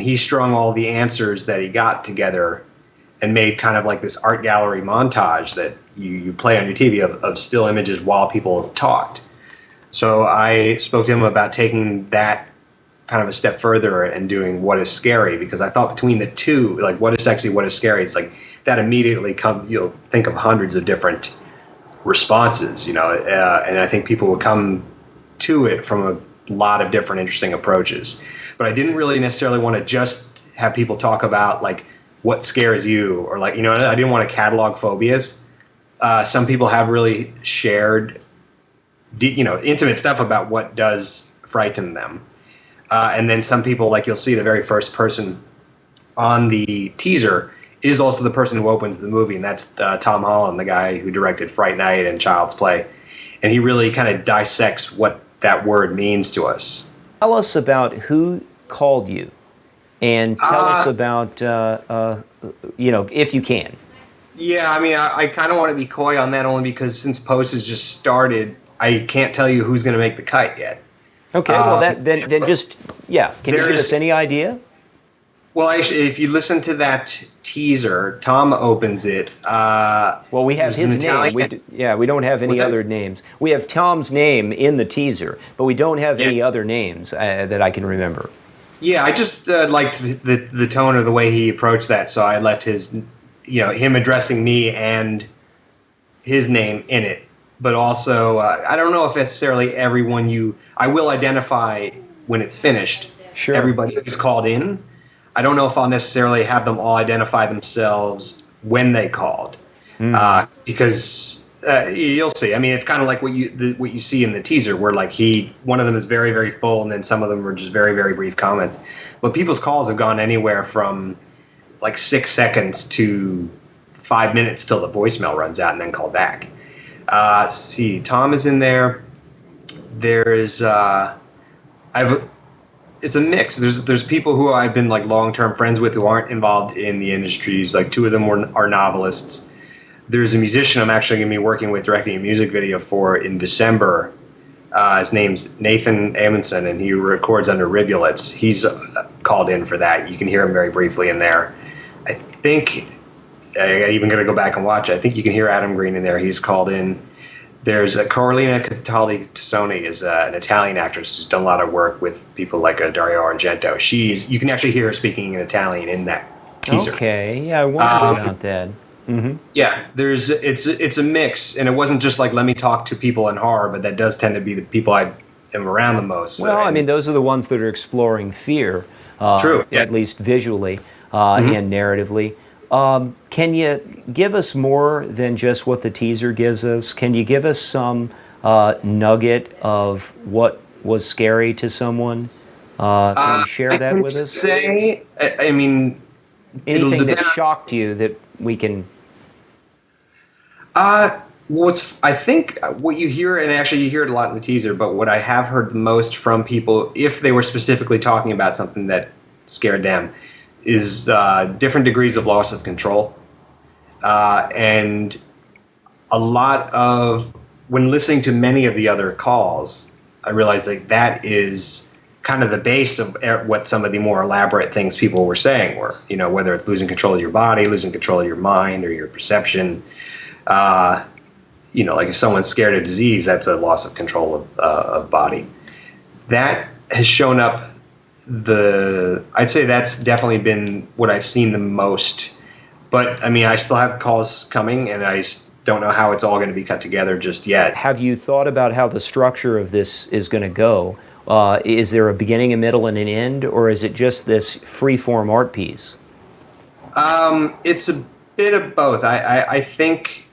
he strung all the answers that he got together and made kind of like this art gallery montage that you play on your TV of still images while people talked. So I spoke to him about taking that kind of a step further and doing what is scary, because I thought between the two, like what is sexy, what is scary, it's like that immediately you'll think of hundreds of different responses, and I think people will come to it from a lot of different interesting approaches. But I didn't really necessarily want to just have people talk about like what scares you, or like, I didn't want to catalog phobias. Some people have really shared intimate stuff about what does frighten them. And then some people, like you'll see the very first person on the teaser is also the person who opens the movie, and that's Tom Holland, the guy who directed Fright Night and Child's Play. And he really kind of dissects what that word means to us. Tell us about who called you, and tell us about, if you can. Yeah, I mean, I kind of want to be coy on that, only because since post has just started, I can't tell you who's going to make the cut yet. Okay, well, then can you give us any idea? Well, if you listen to that teaser, Tom opens it. Well, we have his name. We don't have any other names. We have Tom's name in the teaser, but we don't have any other names that I can remember. Yeah, I just liked the tone of the way he approached that, so I left him addressing me and his name in it. But also, I don't know if necessarily everyone I will identify when it's finished. Sure. Everybody who's called in. I don't know if I'll necessarily have them all identify themselves when they called, because you'll see. I mean, it's kind of like what you see in the teaser, where like one of them is very, very full, and then some of them are just very, very brief comments. But people's calls have gone anywhere from like 6 seconds to 5 minutes till the voicemail runs out and then call back. See, Tom is in there. There's it's a mix. There's people who I've been like long-term friends with who aren't involved in the industries. Like 2 of them are novelists. There's a musician I'm actually going to be working with, directing a music video for in December. His name's Nathan Amundsen, and he records under Rivulets. He's called in for that. You can hear him very briefly in there. I think I'm even going to go back and watch it. I think you can hear Adam Green in there. He's called in. There's Carolina Cataldi-Tassoni is an Italian actress who's done a lot of work with people like Dario Argento. You can actually hear her speaking in Italian in that teaser. Okay, yeah, I wondered about that. Mm-hmm. Yeah, it's a mix, and it wasn't just like let me talk to people in horror, but that does tend to be the people I am around the most. Well, I mean, those are the ones that are exploring fear, true, yeah. At least visually and narratively. Can you give us more than just what the teaser gives us? Can you give us some nugget of what was scary to someone? Can you share that with us? I mean, anything that shocked you that we can. I think what you hear, and actually you hear it a lot in the teaser, but what I have heard the most from people, if they were specifically talking about something that scared them, is different degrees of loss of control. And a lot of, when listening to many of the other calls, I realized that is kind of the base of what some of the more elaborate things people were saying were, whether it's losing control of your body, losing control of your mind or your perception. Like if someone's scared of disease, that's a loss of control of body. That has shown up. I'd say that's definitely been what I've seen the most. But I mean, I still have calls coming, and I don't know how it's all going to be cut together just yet. Have you thought about how the structure of this is going to go? Is there a beginning, a middle, and an end, or is it just this free-form art piece? It's a bit of both. I think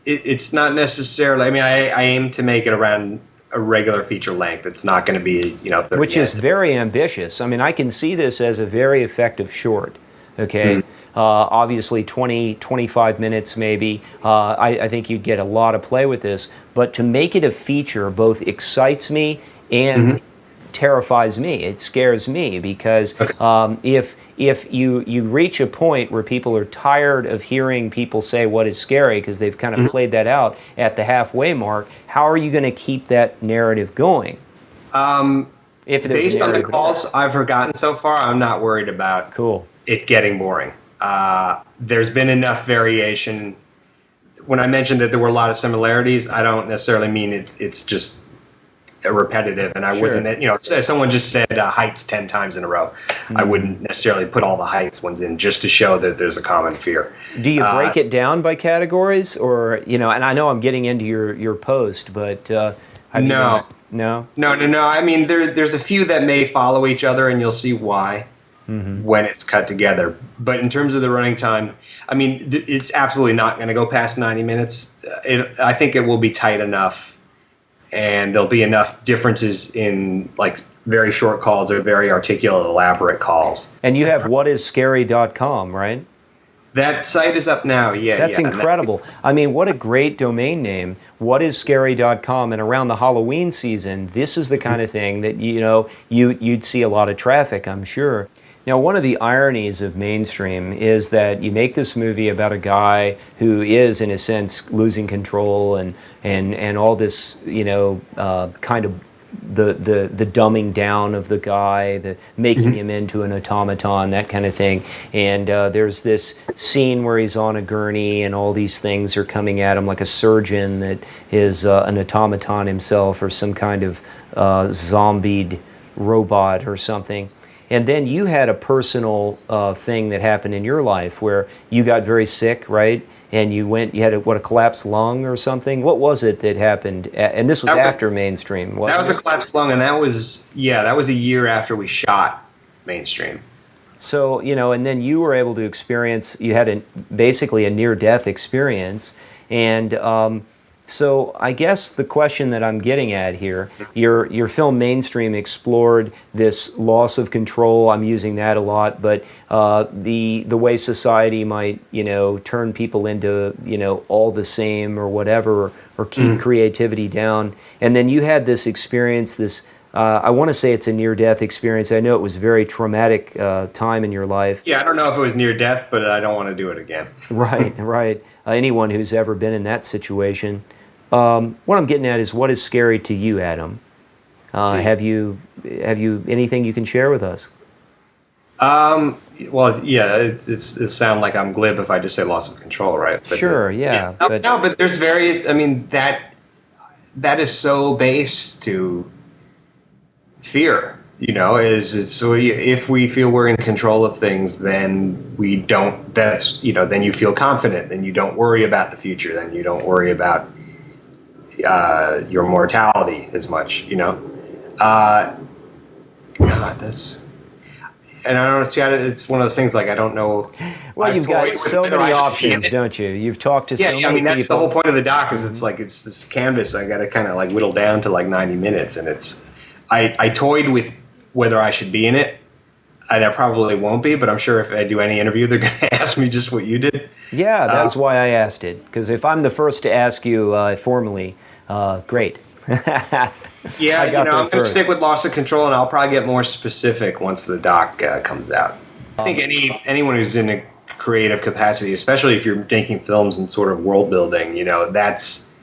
it's not necessarily. I mean, I aim to make it around a regular feature length. It's not going to be 30 which minutes. Is very ambitious. I mean, I can see this as a very effective short. Okay. Obviously 20, 25 minutes maybe. I think you'd get a lot of play with this. But to make it a feature both excites me and terrifies me. It scares me because if you reach a point where people are tired of hearing people say what is scary because they've kind of played that out at the halfway mark, how are you going to keep that narrative going? If there's Based a on the narrative at all. calls I've forgotten so far, I'm not worried about Cool. it getting boring. There's been enough variation. When I mentioned that there were a lot of similarities, I don't necessarily mean it's just repetitive. And I Sure. wasn't, if someone just said heights 10 times in a row, I wouldn't necessarily put all the heights ones in just to show that there's a common fear. Do you break it down by categories, or and I know I'm getting into your post, but have you No. done it? No. No. I mean, there's a few that may follow each other, and you'll see why when it's cut together. But in terms of the running time, I mean, it's absolutely not going to go past 90 minutes. I think it will be tight enough, and there'll be enough differences in like very short calls or very articulate, elaborate calls. And you have whaisscary.com, right? That site is up now. Yeah, That's yeah, incredible. I mean, what a great domain name. Whaisscary.com. And around the Halloween season, this is the kind of thing that you'd see a lot of traffic, I'm sure. Now, one of the ironies of mainstream is that you make this movie about a guy who is, in a sense, losing control and all this, kind of the dumbing down of the guy, the making him into an automaton, that kind of thing. And there's this scene where he's on a gurney and all these things are coming at him, like a surgeon that is an automaton himself or some kind of zombied robot or something. And then you had a personal thing that happened in your life where you got very sick, right? And you had a collapsed lung or something? What was it that happened? And this was after Mainstream, wasn't it? That was a collapsed lung, and that was a year after we shot Mainstream. So, and then you were able to experience, you had basically a near-death experience. And so I guess the question that I'm getting at here, your film Mainstream explored this loss of control. I'm using that a lot, but the way society might, turn people into, all the same or whatever, or keep creativity down. And then you had this experience, I want to say it's a near-death experience. I know it was a very traumatic time in your life. Yeah, I don't know if it was near death, but I don't want to do it again. Right. Anyone who's ever been in that situation. What I'm getting at is, what is scary to you, Adam? Have you anything you can share with us? Well, yeah, it sound like I'm glib if I just say loss of control, right? But Sure, yeah. But there's various. I mean, that is so base to fear. So if we feel we're in control of things, then we don't. Then you feel confident. Then you don't worry about the future. Then you don't worry about your mortality as much. God, that's. And I don't know, it's one of those things like I don't know. Well, you've got so many options, don't you? You've talked to so many people. I mean, that's the whole point of the doc is it's this canvas I got to kind of like whittle down to like 90 minutes. And I toyed with whether I should be in it. And I probably won't be, but I'm sure if I do any interview, they're going to ask me just what you did. Yeah, that's why I asked it. Because if I'm the first to ask you formally, great. Yeah, I'm going to stick with loss of control, and I'll probably get more specific once the doc comes out. I think anyone who's in a creative capacity, especially if you're making films and sort of world building, that's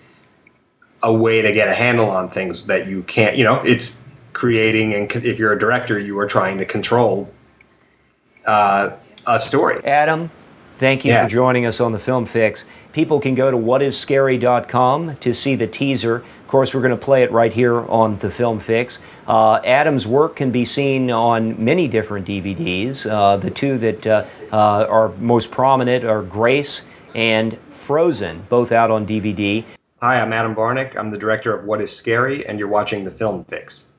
a way to get a handle on things that you can't. It's creating, and if you're a director, you are trying to control a story. Adam, thank you for joining us on the Film Fix. People can go to whaisscary.com to see the teaser. Of course, we're going to play it right here on the Film Fix. Adam's work can be seen on many different DVDs. The two that are most prominent are Grace and Frozen, both out on DVD. Hi, I'm Adam Barnick. I'm the director of What is Scary, and you're watching the Film Fix.